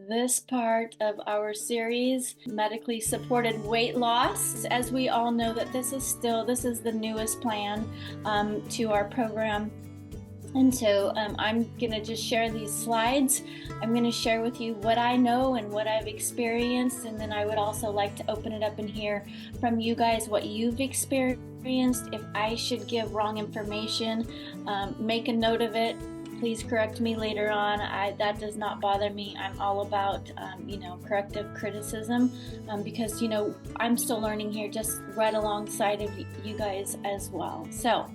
this part of our series, medically supported weight loss. As we all know that this is the newest plan to our program. And so I'm going to just share these slides. I'm going to share with you what I know and what I've experienced. And then I would also like to open it up and hear from you guys what you've experienced. If I should give wrong information, make a note of it. Please correct me later on. That does not bother me. I'm all about, corrective criticism because, I'm still learning here just right alongside of you guys as well. So,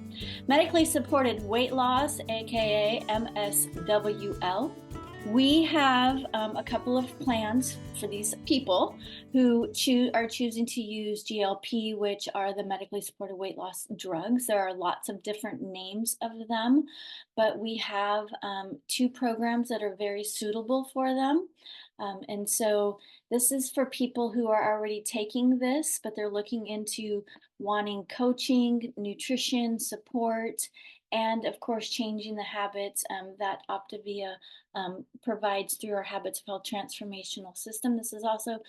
medically supported weight loss, aka MSWL. We have a couple of plans for these people who are choosing to use GLP, which are the medically supported weight loss drugs. There are lots of different names of them, but we have two programs that are very suitable for them. And so this is for people who are already taking this, but they're looking into wanting coaching, nutrition, support, and of course, changing the habits that Optavia provides through our Habits of Health transformational system. This is also,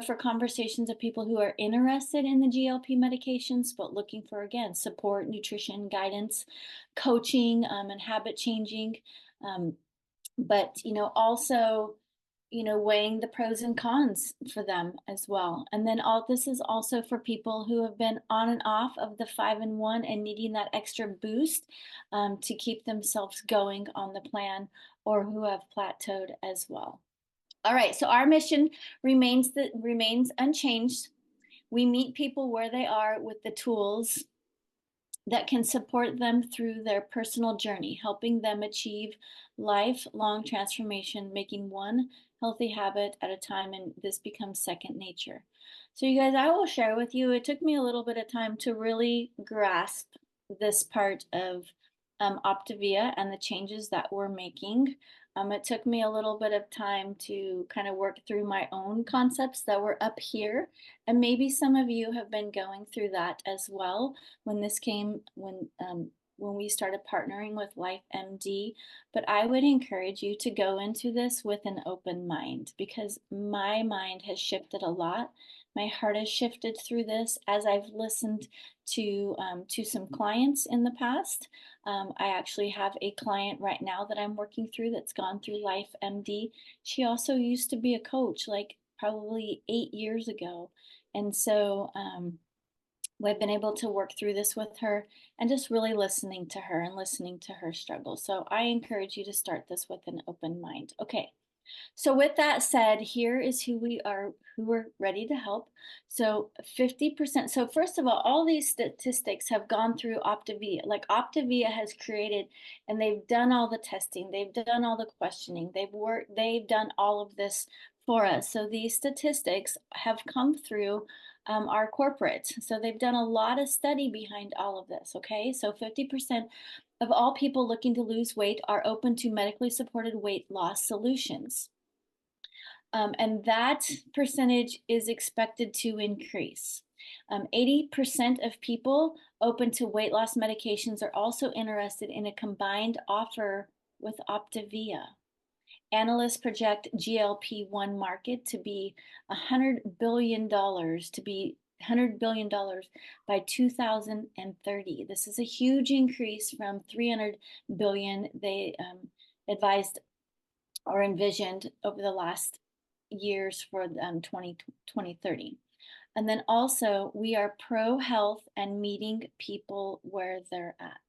for conversations of people who are interested in the GLP medications, but looking for, again, support, nutrition, guidance, coaching, and habit changing. But, also, weighing the pros and cons for them as well. And then this is also for people who have been on and off of the 5 and 1 and needing that extra boost to keep themselves going on the plan, or who have plateaued as well. All right, so our mission remains unchanged. We meet people where they are with the tools that can support them through their personal journey, helping them achieve lifelong transformation, making one healthy habit at a time, and this becomes second nature. So you guys, I will share with you, it took me a little bit of time to really grasp this part of Optavia and the changes that we're making. It took me a little bit of time to kind of work through my own concepts that were up here. And maybe some of you have been going through that as well when we started partnering with LifeMD. But I would encourage you to go into this with an open mind, because my mind has shifted a lot. My heart has shifted through this as I've listened to some clients in the past. I actually have a client right now that I'm working through that's gone through LifeMD. She also used to be a coach, like probably 8 years ago. And so we've been able to work through this with her and just really listening to her and listening to her struggle. So I encourage you to start this with an open mind. Okay. So with that said, here is who we're ready to help. So 50%. So first of all these statistics have gone through Optavia. Like Optavia has created, and they've done all the testing, they've done all the questioning, they've done all of this for us. So these statistics have come through our corporate. So they've done a lot of study behind all of this. Okay, so 50% of all people looking to lose weight are open to medically supported weight loss solutions. And that percentage is expected to increase. 80% of people open to weight loss medications are also interested in a combined offer with Optavia. Analysts project GLP-1 market to be $100 billion by 2030. This is a huge increase from 300 billion they advised or envisioned over the last years for 2030. And then also, we are pro-health and meeting people where they're at.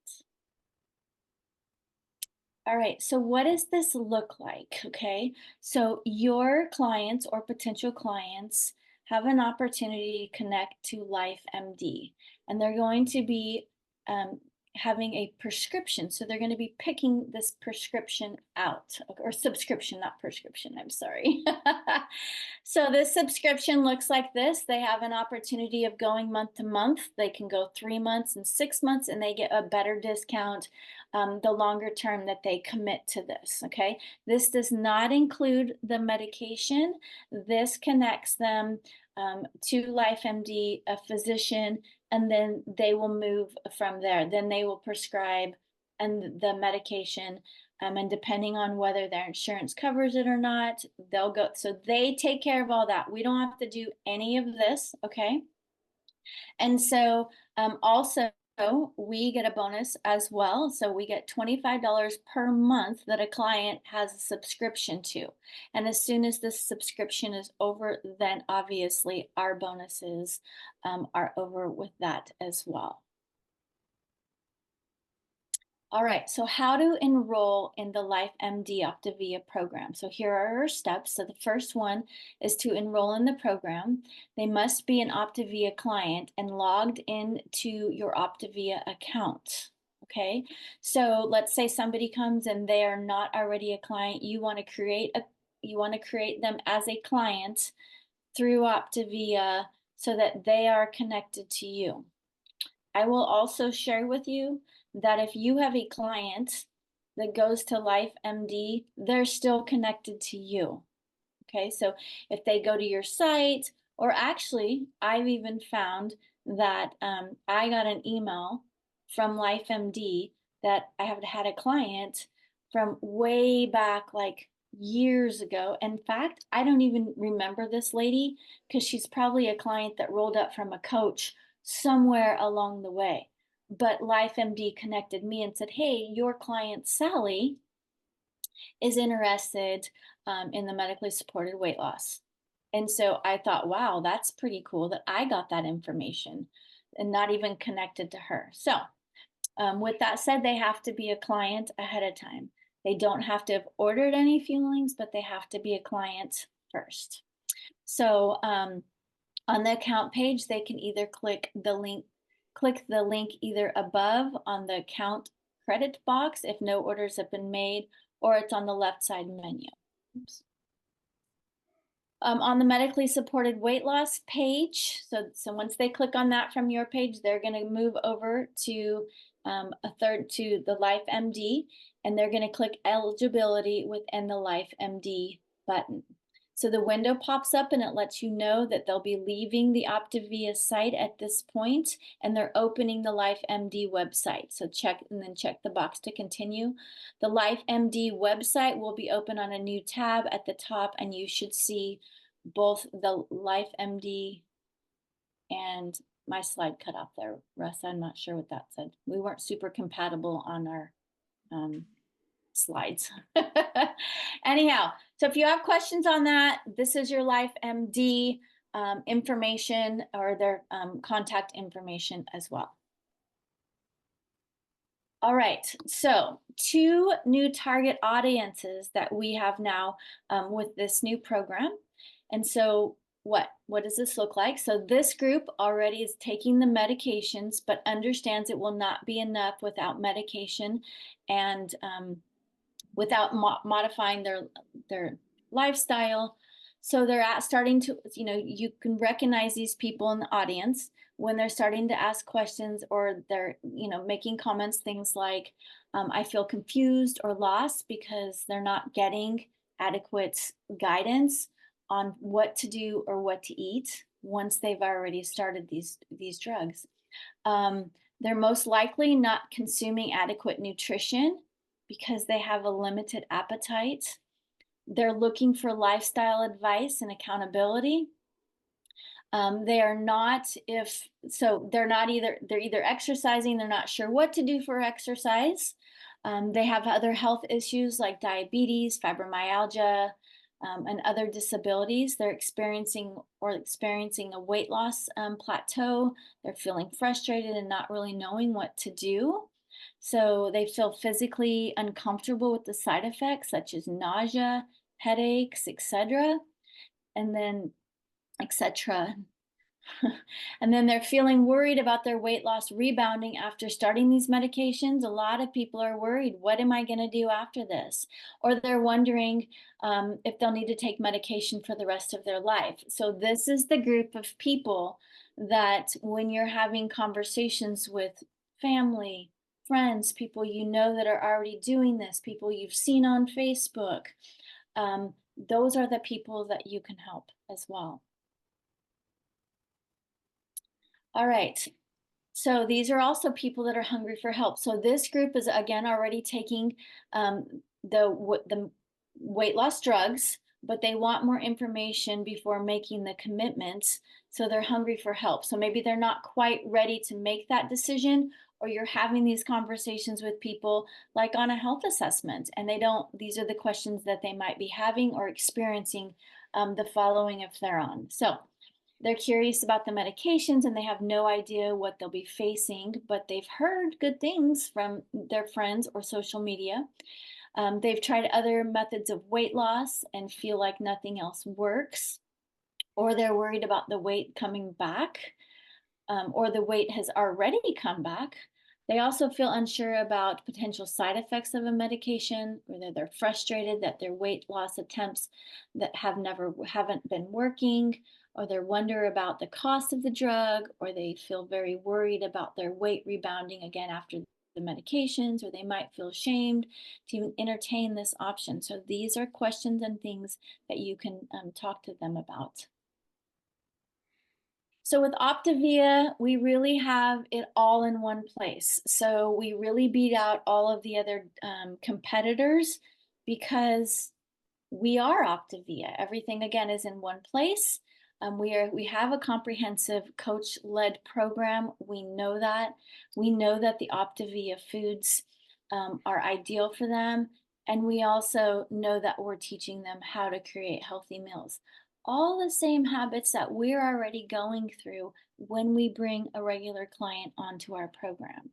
All right, so what does this look like? Okay, so your clients or potential clients have an opportunity to connect to LifeMD, and they're going to be having a prescription. So they're going to be picking this prescription out, or subscription, not prescription, I'm sorry. So this subscription looks like this. They have an opportunity of going month to month. They can go 3 months and 6 months, and they get a better discount the longer term that they commit to this, okay? This does not include the medication. This connects them to LifeMD, a physician, and then they will move from there. Then they will prescribe and the medication And depending on whether their insurance covers it or not, they'll go. So they take care of all that. We don't have to do any of this, okay? And so also, we get a bonus as well. So we get $25 per month that a client has a subscription to. And as soon as this subscription is over, then obviously our bonuses are over with that as well. All right, so how to enroll in the LifeMD Optavia program. So here are our steps. So the first one is to enroll in the program. They must be an Optavia client and logged into your Optavia account. Okay, so let's say somebody comes and they are not already a client. You want to create them as a client through Optavia so that they are connected to you. I will also share with you that if you have a client that goes to LifeMD, they're still connected to you. Okay, so if they go to your site, or actually, I've even found that I got an email from LifeMD that I have had a client from way back, like years ago. In fact, I don't even remember this lady because she's probably a client that rolled up from a coach somewhere along the way. But LifeMD connected me and said, hey, your client Sally is interested in the medically supported weight loss. And so I thought, wow, that's pretty cool that I got that information and not even connected to her. So with that said, they have to be a client ahead of time. They don't have to have ordered any Fuelings, but they have to be a client first. So on the account page, they can either click the link either above on the account credit box if no orders have been made, or it's on the left side menu. Oops. On the medically supported weight loss page, so once they click on that from your page, they're going to move over to to the LifeMD, and they're going to click eligibility within the LifeMD button. So the window pops up and it lets you know that they'll be leaving the Optavia site at this point and they're opening the LifeMD website. So check the box to continue. The LifeMD website will be open on a new tab at the top and you should see both the LifeMD and my slide cut off there, Russ. I'm not sure what that said. We weren't super compatible on our slides. Anyhow, so if you have questions on that, this is your LifeMD information or their contact information as well. All right, so 2 new target audiences that we have now with this new program. And so what does this look like? So this group already is taking the medications, but understands it will not be enough without medication and without modifying their lifestyle. So they're starting to, you can recognize these people in the audience when they're starting to ask questions or they're, making comments, things like, I feel confused or lost because they're not getting adequate guidance on what to do or what to eat once they've already started these drugs. They're most likely not consuming adequate nutrition because they have a limited appetite. They're looking for lifestyle advice and accountability. They're either exercising, they're not sure what to do for exercise. They have other health issues like diabetes, fibromyalgia, and other disabilities. They're experiencing a weight loss plateau. They're feeling frustrated and not really knowing what to do. So they feel physically uncomfortable with the side effects such as nausea, headaches, etc. And then etc. And then they're feeling worried about their weight loss rebounding after starting these medications. A lot of people are worried, what am I going to do after this? Or they're wondering if they'll need to take medication for the rest of their life. So this is the group of people that when you're having conversations with family, friends, people you know that are already doing this, people you've seen on Facebook, those are the people that you can help as well. All right, so these are also people that are hungry for help. So this group is again already taking the weight loss drugs, but they want more information before making the commitments. So they're hungry for help. So maybe they're not quite ready to make that decision, or you're having these conversations with people like on a health assessment, and these are the questions that they might be having or experiencing the following if they're on. So they're curious about the medications and they have no idea what they'll be facing, but they've heard good things from their friends or social media. They've tried other methods of weight loss and feel like nothing else works, or they're worried about the weight coming back, or the weight has already come back. They also feel unsure about potential side effects of a medication, whether they're frustrated that their weight loss attempts that haven't been working, or they wonder about the cost of the drug, or they feel very worried about their weight rebounding again after the medications, or they might feel ashamed to even entertain this option. So these are questions and things that you can talk to them about. So with Optavia, we really have it all in one place. So we really beat out all of the other competitors because we are Optavia. Everything again is in one place. We have a comprehensive coach-led program. We know that. We know that the Optavia foods are ideal for them. And we also know that we're teaching them how to create healthy meals. All the same habits that we're already going through when we bring a regular client onto our program.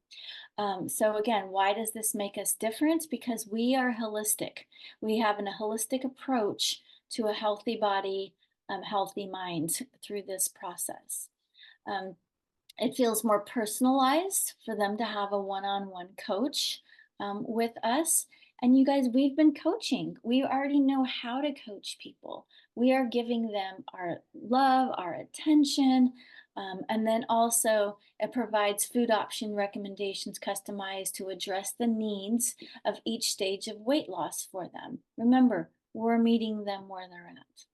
So again, why does this make us different? Because we are holistic. We have a holistic approach to a healthy body, healthy mind through this process. It feels more personalized for them to have a one-on-one coach with us. And you guys, we've been coaching. We already know how to coach people. We are giving them our love, our attention, and then also it provides food option recommendations customized to address the needs of each stage of weight loss for them. Remember, we're meeting them where they're at.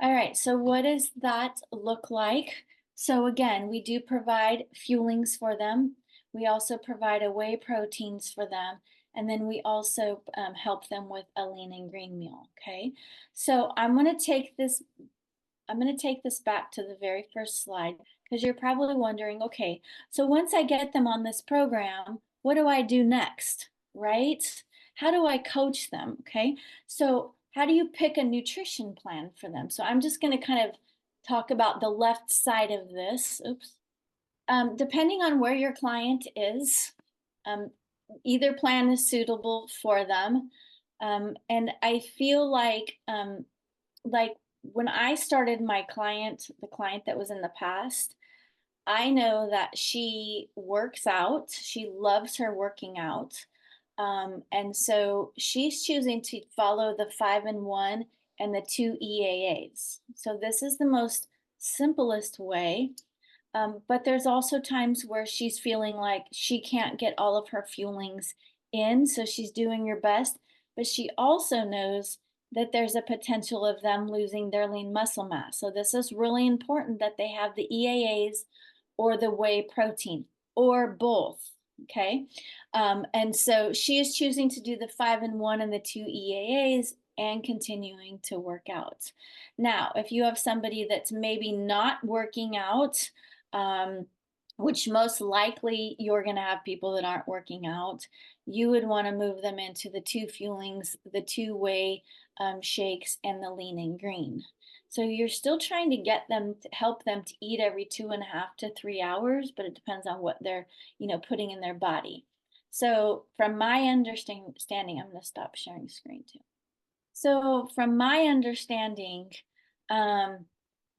All right, so what does that look like? So again, we do provide fuelings for them. We also provide a whey proteins for them. And then we also help them with a lean and green meal, okay? So I'm gonna take this back to the very first slide because you're probably wondering, okay, so once I get them on this program, what do I do next, right? How do I coach them, okay? So how do you pick a nutrition plan for them? So I'm just gonna kind of talk about the left side of this. Oops. Depending on where your client is, either plan is suitable for them. And I feel like when I started my client, the client that was in the past, I know that she works out. She loves her working out. And so she's choosing to follow the 5-in-1 and the 2 EAAs. So this is the most simplest way. But there's also times where she's feeling like she can't get all of her fuelings in. So she's doing her best, but she also knows that there's a potential of them losing their lean muscle mass. So this is really important that they have the EAAs or the whey protein or both. Okay. And so she is choosing to do the 5-in-1 and the 2 EAAs and continuing to work out. Now, if you have somebody that's maybe not working out, which most likely you're going to have people that aren't working out, you would want to move them into the 2 fuelings, the 2 whey shakes, and the lean and green. So you're still trying to get them to help them to eat every 2.5 to 3 hours, but it depends on what they're, putting in their body. So from my understanding, I'm going to stop sharing screen too. So from my understanding,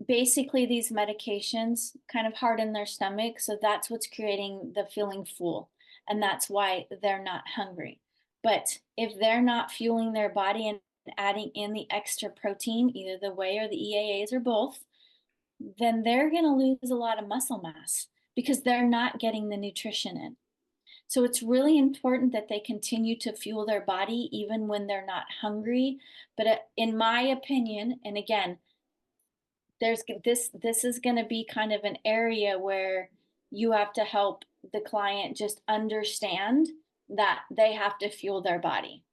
basically these medications kind of harden their stomach. So that's what's creating the feeling full. And that's why they're not hungry. But if they're not fueling their body and adding in the extra protein, either the whey or the EAAs or both, then they're going to lose a lot of muscle mass because they're not getting the nutrition in. So it's really important that they continue to fuel their body even when they're not hungry. But in my opinion, and again, this is going to be kind of an area where you have to help the client just understand that they have to fuel their body.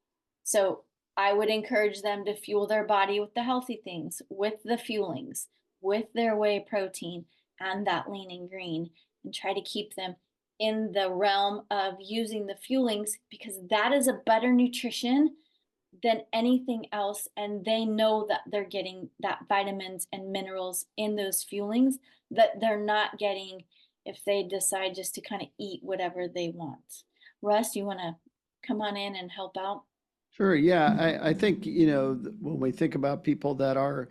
So I would encourage them to fuel their body with the healthy things, with the fuelings, with their whey protein and that lean and green, and try to keep them in the realm of using the fuelings, because that is a better nutrition than anything else. And they know that they're getting that vitamins and minerals in those fuelings that they're not getting if they decide just to kind of eat whatever they want. Russ, you want to come on in and help out? Sure. Yeah. I think, when we think about people that are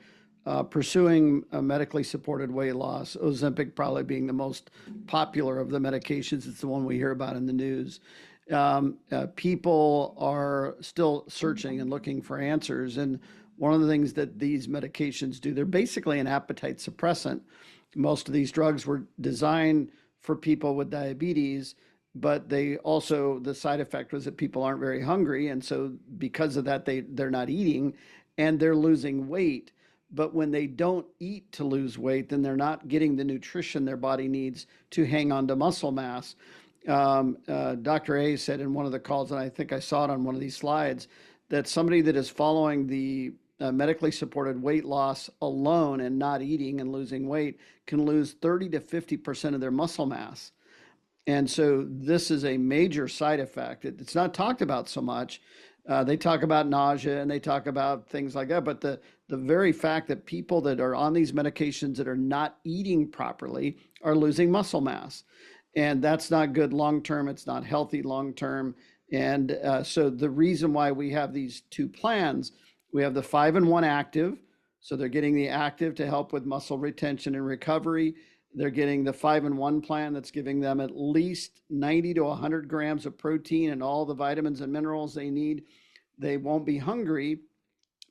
pursuing a medically supported weight loss, Ozempic probably being the most popular of the medications, it's the one we hear about in the news. People are still searching and looking for answers. And one of the things that these medications do, they're basically an appetite suppressant. Most of these drugs were designed for people with diabetes, but they also, the side effect was that people aren't very hungry, and so because of that they're not eating and they're losing weight. But when they don't eat to lose weight, then they're not getting the nutrition their body needs to hang on to muscle mass. Dr. A said in one of the calls, and I think I saw it on one of these slides, that somebody that is following the medically supported weight loss alone and not eating and losing weight can lose 30 to 50% of their muscle mass. And so this is a major side effect. It's not talked about so much. They talk about nausea and they talk about things like that, but the very fact that people that are on these medications that are not eating properly are losing muscle mass, and that's not good long term. It's not healthy long term. And so the reason why we have these two plans, we have the 5-in-1 active, so they're getting the active to help with muscle retention and recovery. They're getting the 5-in-1 plan that's giving them at least 90 to 100 grams of protein and all the vitamins and minerals they need. They won't be hungry,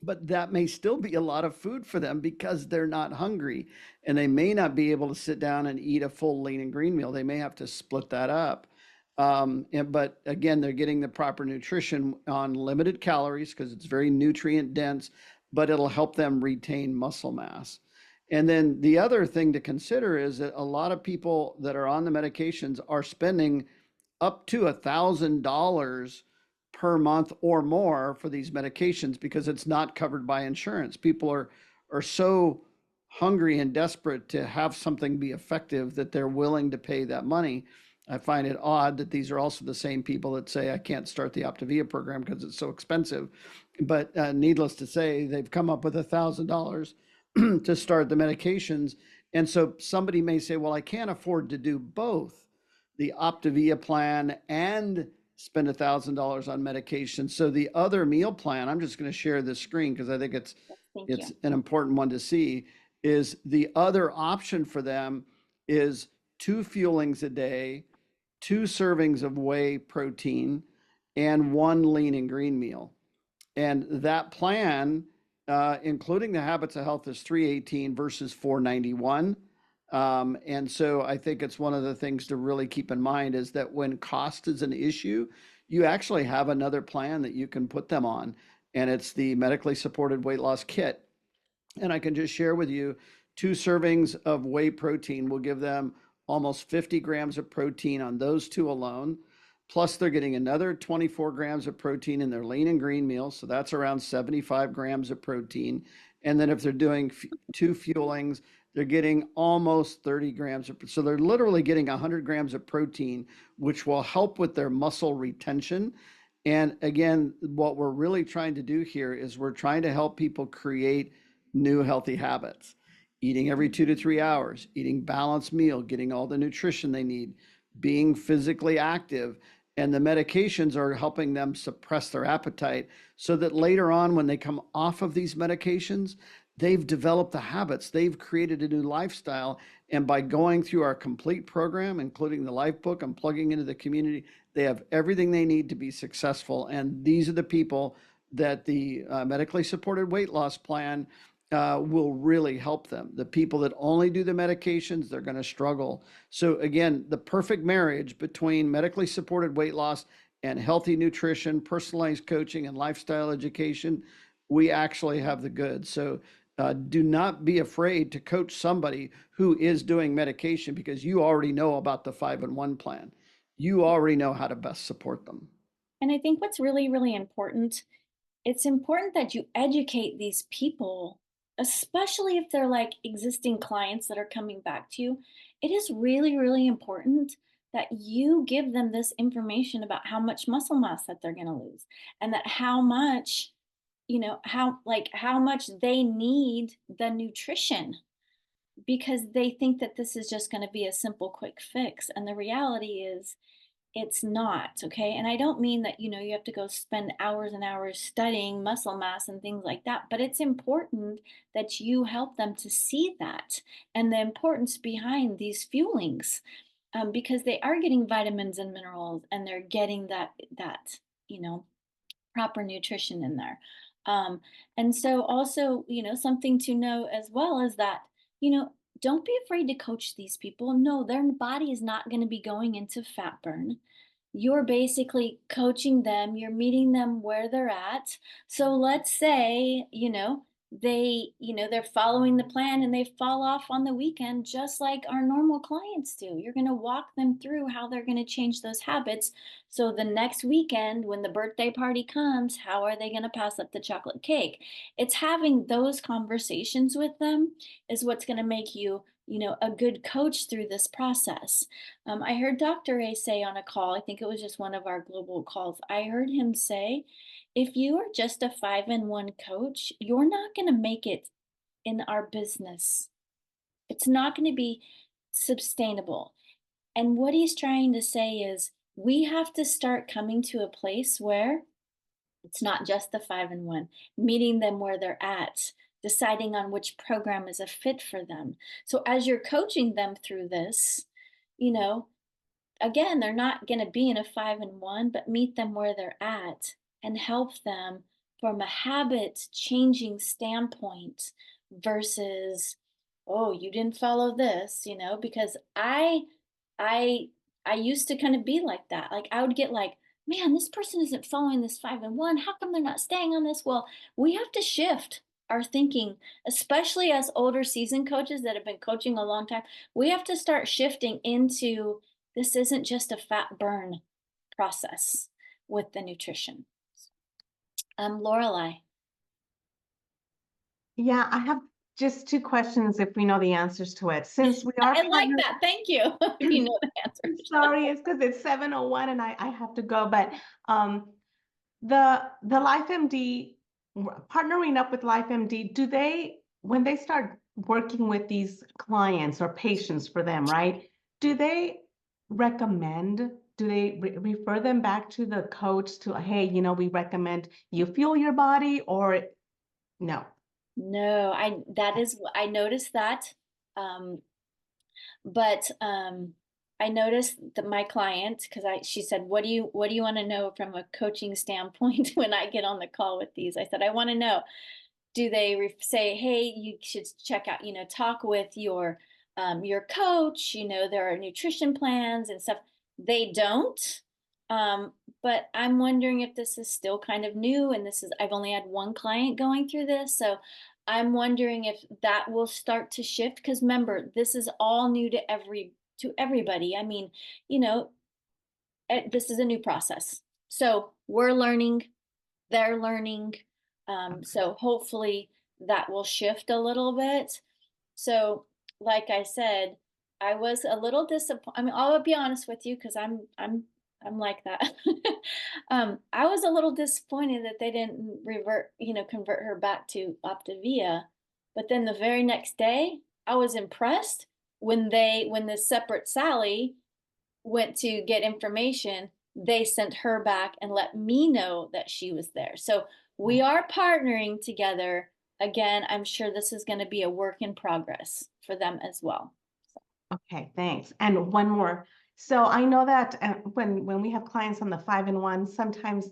but that may still be a lot of food for them because they're not hungry. And they may not be able to sit down and eat a full lean and green meal. They may have to split that up. But again, they're getting the proper nutrition on limited calories because it's very nutrient dense, but it'll help them retain muscle mass. And then the other thing to consider is that a lot of people that are on the medications are spending up to $1,000 per month or more for these medications because it's not covered by insurance. People are so hungry and desperate to have something be effective that they're willing to pay that money. I find it odd that these are also the same people that say, I can't start the Optavia program because it's so expensive. But needless to say, they've come up with $1,000 to start the medications. And so somebody may say, well, I can't afford to do both the Optavia plan and spend $1,000 on medication. So the other meal plan, I'm just going to share this screen because I think it's an important one to see, is the other option for them is 2 fuelings a day, 2 servings of whey protein, and 1 lean and green meal. And that plan, including the Habits of Health, is $318 versus $491. And so I think it's one of the things to really keep in mind is that when cost is an issue, you actually have another plan that you can put them on, and it's the medically supported weight loss kit. And I can just share with you 2 servings of whey protein will give them almost 50 grams of protein on those 2 alone. Plus they're getting another 24 grams of protein in their lean and green meal. So that's around 75 grams of protein. And then if they're doing 2 fuelings, they're getting almost 30 grams of, so they're literally getting 100 grams of protein, which will help with their muscle retention. And again, what we're really trying to do here is we're trying to help people create new healthy habits, eating every 2 to 3 hours, eating balanced meal, getting all the nutrition they need, being physically active. And the medications are helping them suppress their appetite so that later on, when they come off of these medications, they've developed the habits, they've created a new lifestyle. And by going through our complete program, including the life book and plugging into the community, they have everything they need to be successful. And these are the people that the medically supported weight loss plan will really help them. The people that only do the medications, they're going to struggle. So again, the perfect marriage between medically supported weight loss and healthy nutrition, personalized coaching, and lifestyle education, we actually have the goods. So do not be afraid to coach somebody who is doing medication because you already know about the 5-in-1 plan. You already know how to best support them. And I think what's really, really important, it's important that you educate these people, especially if they're like existing clients that are coming back to you. It is really, really important that you give them this information about how much muscle mass that they're going to lose, and that how much, how much they need the nutrition, because they think that this is just going to be a simple quick fix, and the reality is it's not. Okay, and I don't mean that you have to go spend hours and hours studying muscle mass and things like that, but it's important that you help them to see that and the importance behind these fuelings, because they are getting vitamins and minerals, and they're getting that you know proper nutrition in there. Um, and so also, something to know as well is that, don't be afraid to coach these people. No, their body is not going to be going into fat burn. You're basically coaching them, you're meeting them where they're at. So let's say, they're following the plan and they fall off on the weekend, just like our normal clients do. You're going to walk them through how they're going to change those habits. So the next weekend, when the birthday party comes, how are they going to pass up the chocolate cake? It's having those conversations with them is what's going to make you, a good coach through this process. I heard Dr. A say on a call, I think it was just one of our global calls, I heard him say, if you are just a 5-in-1 coach, you're not going to make it in our business. It's not going to be sustainable. And what he's trying to say is we have to start coming to a place where it's not just the 5-in-1, meeting them where they're at, deciding on which program is a fit for them. So as you're coaching them through this, you know, again, they're not going to be in a 5-in-1, but meet them where they're at and help them from a habit changing standpoint versus, oh, you didn't follow this, because I I used to kind of be like that. Like I would get like, man, this person isn't following this 5-in-1. How come they're not staying on this? Well, we have to shift our thinking, especially as older seasoned coaches that have been coaching a long time. We have to start shifting into this isn't just a fat burn process with the nutrition. Lorelai. Yeah, I have just two questions if we know the answers to it. Since we are I like partners, that. Thank you. If you know the answer. sorry, it's because it's 7:01 and I have to go. But the LifeMD, partnering up with LifeMD, do they, when they start working with these clients or patients for them, right? Do they recommend, do they refer them back to the coach to, hey, we recommend you fuel your body, or no? No, I noticed that. Um, but I noticed that my client, because she said, what do you want to know from a coaching standpoint when I get on the call with these? I said, I want to know, do they say, hey, you should check out, talk with your coach, there are nutrition plans and stuff. They don't. Um, but I'm wondering if this is still kind of new, and I've only had one client going through this. So I'm wondering if that will start to shift, because remember, this is all new to everybody. I mean, you know, this is a new process. So we're learning, they're learning. So hopefully that will shift a little bit. So, like I said, I was a little disappointed. I mean, I'll be honest with you because I'm like that. I was a little disappointed that they didn't convert her back to Optavia. But then the very next day, I was impressed when the separate Sally went to get information, they sent her back and let me know that she was there. So we are partnering together. Again, I'm sure this is going to be a work in progress for them as well. Okay, thanks. And one more. So I know that when we have clients on the 5-in-1, sometimes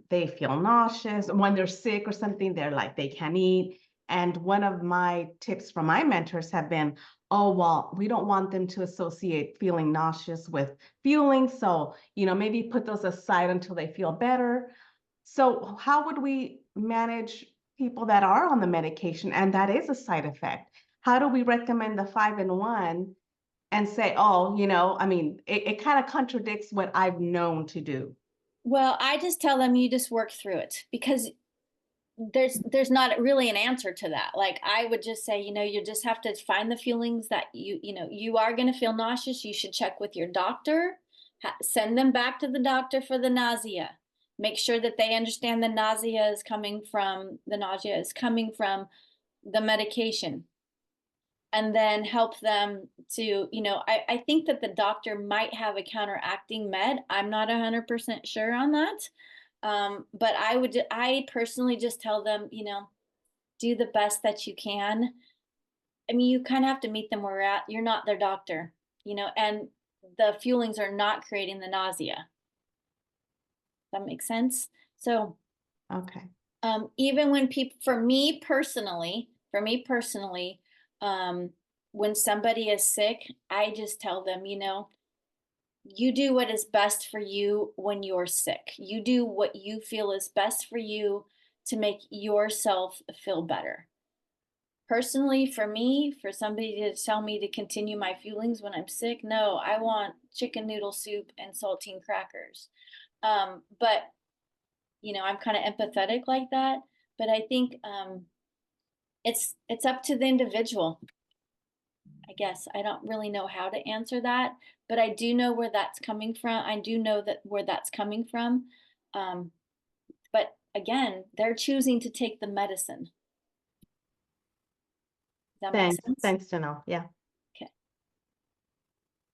they feel nauseous. When they're sick or something, they're like, they can't eat. And one of my tips from my mentors have been, oh, well, we don't want them to associate feeling nauseous with fueling. So, maybe put those aside until they feel better. So how would we manage people that are on the medication and that is a side effect? How do we recommend the 5-in-1 and say, oh, I mean, it kind of contradicts what I've known to do? Well, I just tell them you just work through it, because there's not really an answer to that. Like, I would just say, you just have to find the feelings that you are going to feel nauseous. You should check with your doctor, send them back to the doctor for the nausea. Make sure that they understand the nausea is coming from the medication, and then help them to, I think that the doctor might have a counteracting med. I'm not 100% sure on that. But I personally just tell them, do the best that you can. I mean, you kind of have to meet them where you're at. You're not their doctor, and the fuelings are not creating the nausea. That makes sense. So, Okay. even when people, for me personally, um, when somebody is sick, I just tell them, you do what is best for you when you're sick. You do what you feel is best for you to make yourself feel better. Personally, for me, for somebody to tell me to continue my feelings when I'm sick, no, I want chicken noodle soup and saltine crackers. But I'm kind of empathetic like that. But I think it's up to the individual. I guess I don't really know how to answer that, but I do know where that's coming from. I do know that where that's coming from. Um, but again, they're choosing to take the medicine. Does that make Thanks. sense? Thanks to know. Yeah. Okay.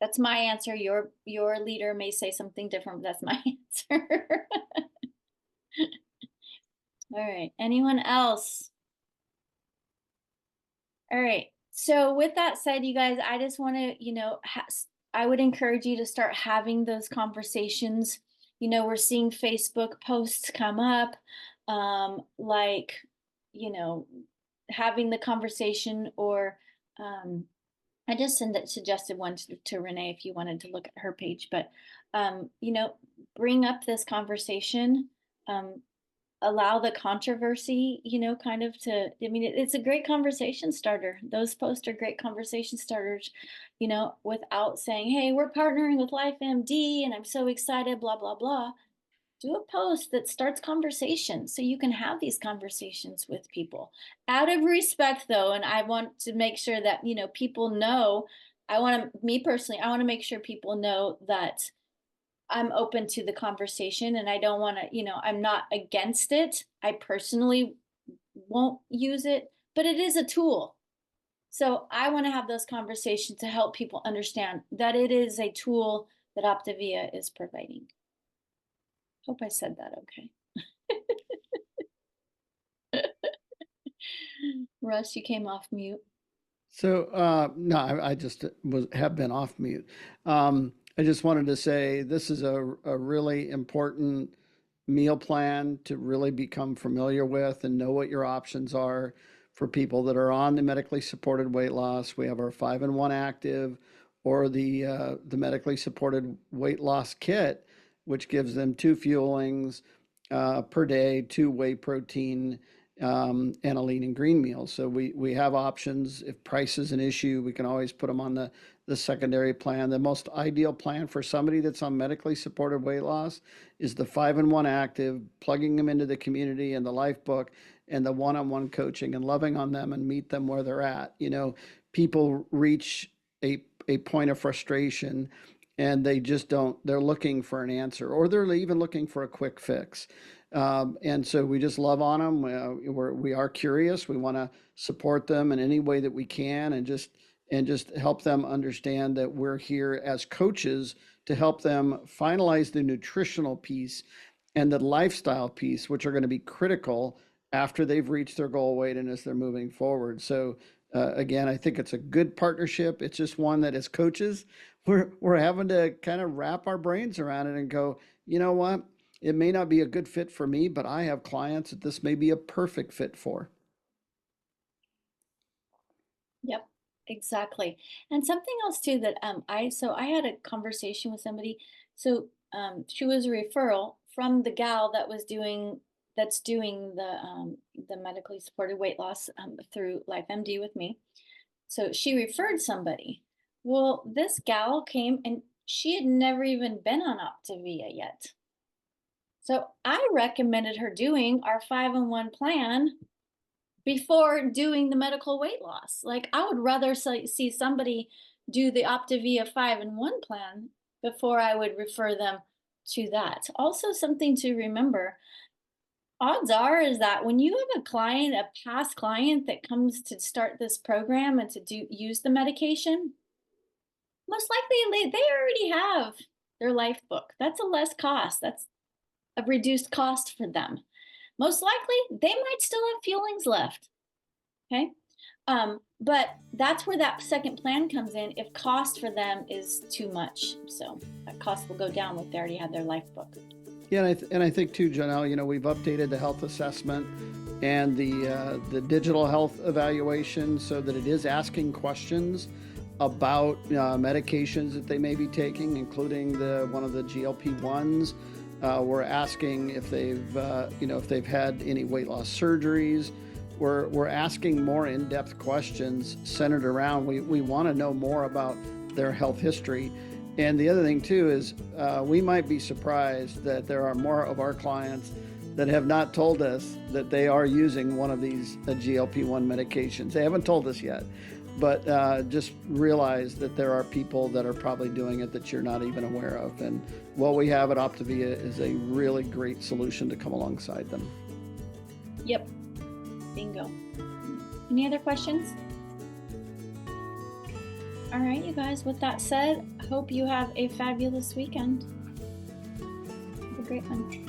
That's my answer. Your leader may say something different, but that's my answer. All right. Anyone else? All right. So with that said, you guys, I just want to, I would encourage you to start having those conversations. We're seeing Facebook posts come up, like, you know, having the conversation, or I just suggested one to Renee if you wanted to look at her page, but bring up this conversation. Um, Allow the controversy, kind of I mean, it's a great conversation starter. Those posts are great conversation starters, without saying, hey, we're partnering with LifeMD and I'm so excited, blah, blah, blah. Do a post that starts conversation so you can have these conversations with people out of respect, though. And I want to make sure that, people know, me personally, I want to make sure people know that I'm open to the conversation, and I don't want to, I'm not against it. I personally won't use it, but it is a tool. So I want to have those conversations to help people understand that it is a tool that Optavia is providing. Hope I said that okay. Russ, you came off mute. So, no, I just have been off mute. I just wanted to say this is a really important meal plan to really become familiar with and know what your options are for people that are on the medically supported weight loss. We have our 5-in-1 Active, or the medically supported weight loss kit, which gives them 2 fuelings per day, 2 whey protein, and a lean and green meal. So we have options. If price is an issue, we can always put them on the secondary plan. The most ideal plan for somebody that's on medically supported weight loss is the 5-in-1 Active, plugging them into the community and the life book, and the one-on-one coaching, and loving on them and meet them where they're at. People reach a point of frustration, and they just don't, they're looking for an answer, or they're even looking for a quick fix. And so we just love on them. We are curious. We want to support them in any way that we can, and just help them understand that we're here as coaches to help them finalize the nutritional piece and the lifestyle piece, which are going to be critical after they've reached their goal weight and as they're moving forward. So again, I think it's a good partnership. It's just one that as coaches, we're having to kind of wrap our brains around it and go, you know what? It may not be a good fit for me, but I have clients that this may be a perfect fit for. Yep, exactly. And something else too that I had a conversation with somebody. So she was a referral from the gal that's doing the medically supported weight loss through LifeMD with me. So she referred somebody. Well, this gal came and she had never even been on Optavia yet. So I recommended her doing our 5-in-1 plan before doing the medical weight loss. Like, I would rather see somebody do the Optavia 5-in-1 plan before I would refer them to that. Also, something to remember, odds are is that when you have a client, a past client that comes to start this program and to use the medication, most likely they already have their life book. That's a less cost. That's a reduced cost for them. Most likely they might still have feelings left. Okay. But that's where that second plan comes in if cost for them is too much. So that cost will go down if they already have their life book. Yeah, and I think too, Janelle, you know, we've updated the health assessment and the digital health evaluation so that it is asking questions about medications that they may be taking, including one of the GLP-1s. We're asking if they've if they've had any weight loss surgeries. We're asking more in-depth questions centered around. We want to know more about their health history. And the other thing too is we might be surprised that there are more of our clients that have not told us that they are using one of these GLP-1 medications. They haven't told us yet, but just realize that there are people that are probably doing it that you're not even aware of. And what we have at Optavia is a really great solution to come alongside them. Yep. Bingo. Any other questions? All right, you guys, with that said, I hope you have a fabulous weekend. Have a great one.